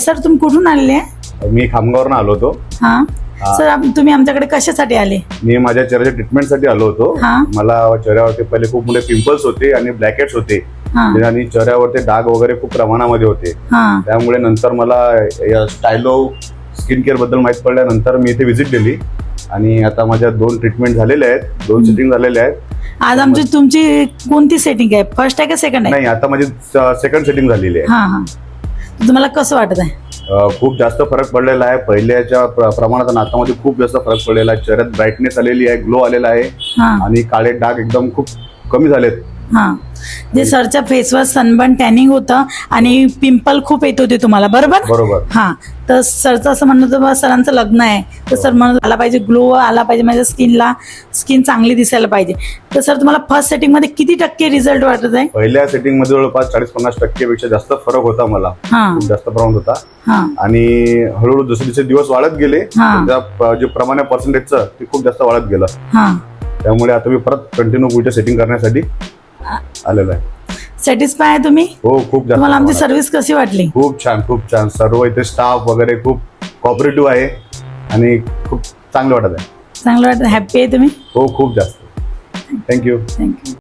Sir तुम्ही कुठून आलेले? मी खामगावरून आलो होतो. हा सर तुम्ही आमच्याकडे कशासाठी आले? मी माझ्या चेहऱ्याच्या ट्रीटमेंटसाठी आलो होतो. मला चेहऱ्यावरती पहिले खूप मोठे पिंपल्स होते आणि ब्लॅकहेड्स होते आणि चेहऱ्यावरती डाग वगैरे खूप प्रमाणामध्ये होते. त्यामुळे नंतर मला या स्टायलो स्किन केअर बद्दल माहित पडल्यानंतर मी इथे व्हिजिट दिली आणि आता माझ्या 2 ट्रीटमेंट झालेले आहेत, 2 सेटिंग झालेले आहेत. आज आमची तुमची कोणती सेटिंग आहे? फर्स्ट आहे का सेकंड आहे? नाही, आता माझी सेकंड सेटिंग झालेली आहे. हा तुम्हाला कसं वाटत आहे? खूप जास्त फरक पडलेला आहे. पहिल्याच्या प्रमाणात नातामध्ये खूप जास्त फरक पडलेला आहे. चेहऱ्यात ब्राईटनेस आलेली आहे, ग्लो आलेला आहे आणि काळे डाग एकदम खूप कमी झालेत. जे सरच्या फेसवर सनबर्न टॅनिंग होतं आणि पिंपल खूप येत होते तुम्हाला, बरोबर? बरोबर. तर सरचं असं म्हणणं होतं सरांचं लग्न आहे तर सर म्हणत आला पाहिजे, ग्लो आला पाहिजे, माझ्या स्किन चांगली दिसायला पाहिजे. तर सर तुम्हाला फर्स्ट सेटिंग मध्ये किती टक्के रिझल्ट वाटत आहे? पहिल्या सेटिंग मध्ये जवळपास 40-50% पेक्षा जास्त फरक होता. मला खूप जास्त प्रमाणात होता आणि हळूहळू जसे जसे दिवस वाढत गेले जे प्रमाण आहे पर्सेंटेजचं ते खूप जास्त वाढत गेलं. त्यामुळे आता मी परत कंटिन्यू पुढच्या सेटिंग करण्यासाठी आलेलो आहे. सॅटिस्फाय आहे तुम्ही? हो, खूप जास्त. तुम्हाला आमची सर्व्हिस कशी वाटली? खूप छान, खूप छान. सर्व इथे स्टाफ वगैरे खूप कॉपरेटिव्ह आहे आणि खूप चांगलं वाटत आहे. चांगलं वाटत, हॅप्पी आहे तुम्ही? हो, खूप जास्त. थँक्यू.